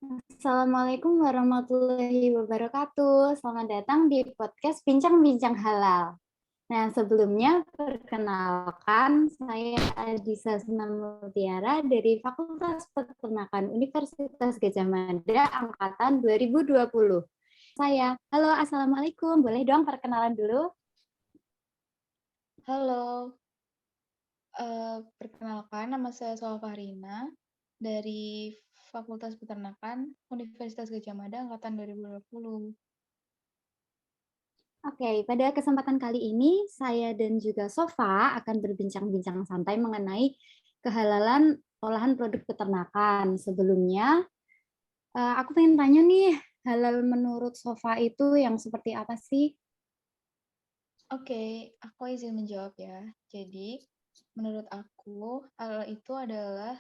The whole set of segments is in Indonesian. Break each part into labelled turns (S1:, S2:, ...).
S1: Assalamualaikum warahmatullahi wabarakatuh. Selamat datang di podcast Bincang-Bincang Halal. Nah, sebelumnya perkenalkan saya Adisa Sunamutiara dari Fakultas Peternakan Universitas Gadjah Mada angkatan 2020. Halo, Assalamualaikum. Boleh dong perkenalan dulu?
S2: Halo, perkenalkan nama saya Solvarina dari Fakultas Peternakan Universitas Gadjah Mada angkatan 2020.
S1: Oke, pada kesempatan kali ini saya dan juga Sofa akan berbincang-bincang santai mengenai kehalalan olahan produk peternakan. Sebelumnya, aku pengen tanya nih, halal menurut Sofa itu yang seperti apa sih?
S2: Oke, aku izin menjawab ya. Jadi, menurut aku, halal itu adalah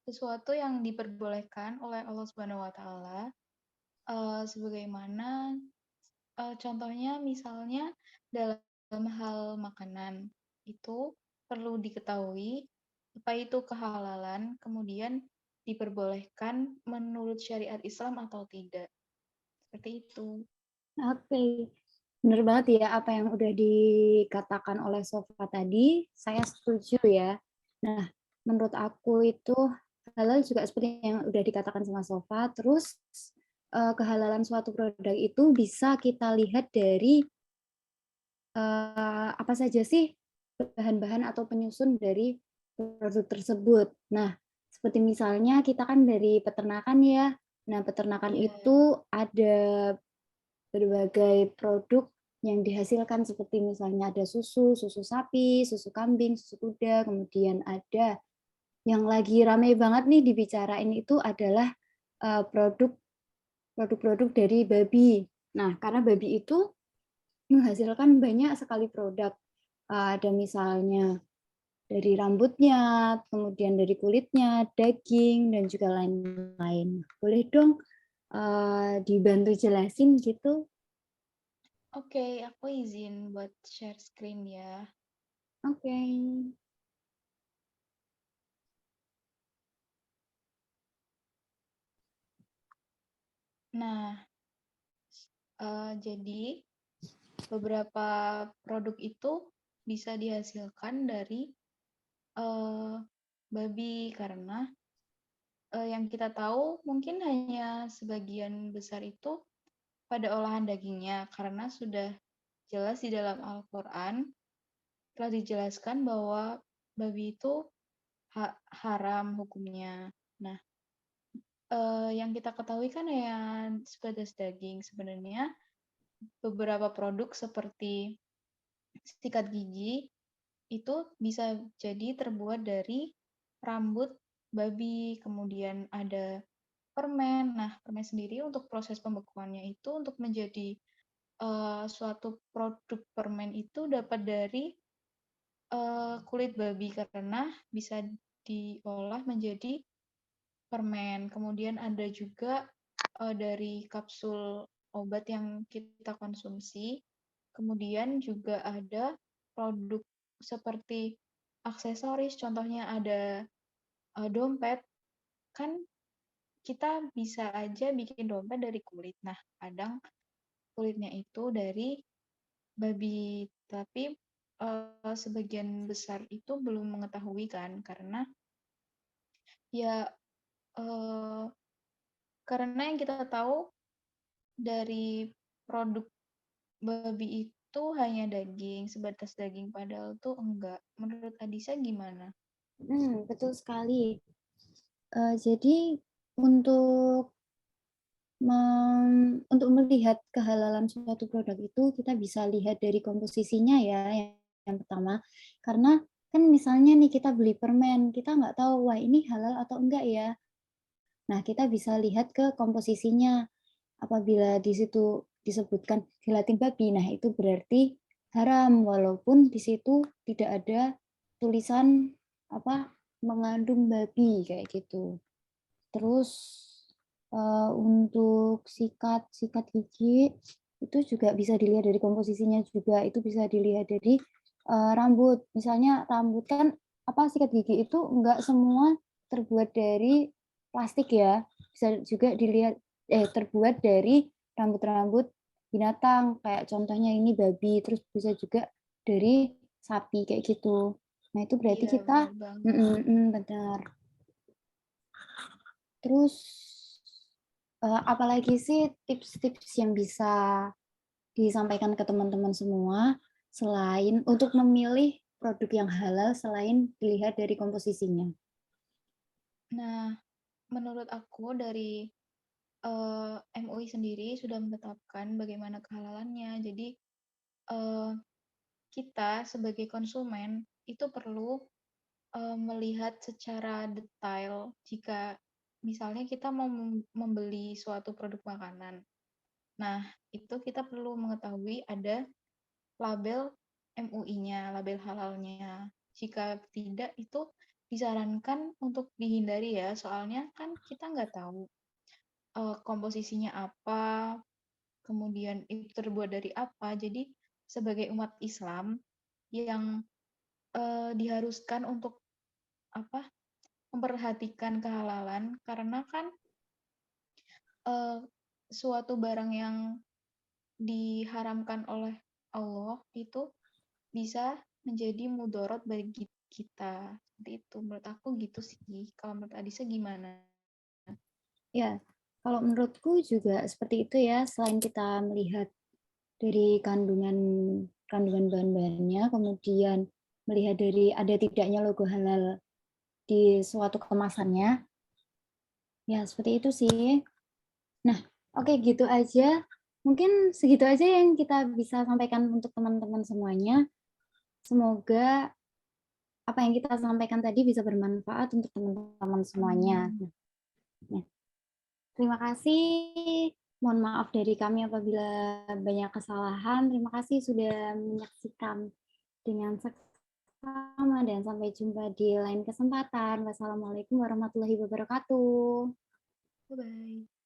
S2: sesuatu yang diperbolehkan oleh Allah Subhanahu wa Ta'ala, sebagaimana contohnya misalnya dalam hal makanan itu perlu diketahui apa itu kehalalan, kemudian diperbolehkan menurut syariat Islam atau tidak. Seperti itu.
S1: Oke, benar banget ya apa yang udah dikatakan oleh Sofa tadi, saya setuju ya. Nah, menurut aku itu halal juga seperti yang udah dikatakan sama Sofa, terus kehalalan suatu produk itu bisa kita lihat dari apa saja sih bahan-bahan atau penyusun dari produk tersebut. Nah, seperti misalnya kita kan dari peternakan ya. Nah, peternakan
S2: Iya,
S1: itu ada berbagai produk yang dihasilkan seperti misalnya ada susu, susu sapi, susu kambing, susu kuda, kemudian ada yang lagi ramai banget nih dibicarain itu adalah produk produk-produk dari babi. Nah, karena babi itu menghasilkan banyak sekali produk. Ada misalnya dari rambutnya, kemudian dari kulitnya, daging, dan juga lain-lain. Boleh dong dibantu jelasin gitu?
S2: oke, aku izin buat share screen ya.
S1: Oke.
S2: Nah, jadi beberapa produk itu bisa dihasilkan dari eh, babi karena yang kita tahu mungkin hanya sebagian besar itu pada olahan dagingnya karena sudah jelas di dalam Al-Quran telah dijelaskan bahwa babi itu haram hukumnya. Nah, yang kita ketahui kan ya sebatas daging. Sebenarnya beberapa produk seperti sikat gigi itu bisa jadi terbuat dari rambut babi, kemudian ada permen. Nah, permen sendiri untuk proses pembekuannya itu untuk menjadi suatu produk permen itu dapat dari kulit babi karena bisa diolah menjadi permen. Kemudian ada juga dari kapsul obat yang kita konsumsi. Kemudian juga ada produk seperti aksesoris, contohnya ada dompet. Kan kita bisa aja bikin dompet dari kulit. Nah, kadang kulitnya itu dari babi, tapi sebagian besar itu belum mengetahui kan, ya eh, karena yang kita tahu dari produk babi itu hanya daging, sebatas daging, padahal tuh enggak. Menurut Adisa gimana?
S1: Betul sekali. Jadi untuk untuk melihat kehalalan suatu produk itu kita bisa lihat dari komposisinya ya yang pertama. Karena kan misalnya nih kita beli permen, kita nggak tahu wah ini halal atau enggak ya. Nah, kita bisa lihat ke komposisinya. Apabila di situ disebutkan gelatin babi, nah itu berarti haram walaupun di situ tidak ada tulisan apa mengandung babi kayak gitu. Terus untuk sikat sikat gigi itu juga bisa dilihat dari komposisinya juga. Itu bisa dilihat dari rambut. Misalnya rambut kan apa sikat gigi itu enggak semua terbuat dari plastik ya, bisa juga terbuat dari rambut-rambut binatang, kayak contohnya ini babi, terus bisa juga dari sapi, kayak gitu. Nah, itu berarti
S2: Iya,
S1: kita
S2: bener banget.
S1: bener. Terus, apalagi sih tips-tips yang bisa disampaikan ke teman-teman semua, selain untuk memilih produk yang halal selain dilihat dari komposisinya?
S2: Nah, menurut aku dari MUI sendiri sudah menetapkan bagaimana kehalalannya. Jadi, eee, kita sebagai konsumen itu perlu, melihat secara detail jika misalnya kita mau membeli suatu produk makanan. Nah, itu kita perlu mengetahui ada label MUI-nya, label halalnya. Jika tidak, itu disarankan untuk dihindari ya, soalnya kan kita nggak tahu, komposisinya apa, kemudian itu terbuat dari apa. Jadi sebagai umat Islam yang diharuskan untuk apa memperhatikan kehalalan karena kan eh, suatu barang yang diharamkan oleh Allah itu bisa menjadi mudorot bagi kita. Seperti itu. Menurut aku gitu sih. Kalau menurut Adisa gimana?
S1: Ya, kalau menurutku juga seperti itu ya, selain kita melihat dari kandungan kandungan bahan-bahannya, kemudian melihat dari ada tidaknya logo halal di suatu kemasannya, ya seperti itu sih. Nah, oke gitu aja. Mungkin segitu aja yang kita bisa sampaikan untuk teman-teman semuanya. Semoga apa yang kita sampaikan tadi bisa bermanfaat untuk teman-teman semuanya.
S2: Amin.
S1: Nah, terima kasih. Mohon maaf dari kami apabila banyak kesalahan. Terima kasih sudah menyaksikan dengan seksama dan sampai jumpa di lain kesempatan. Wassalamualaikum warahmatullahi wabarakatuh.
S2: Bye-bye.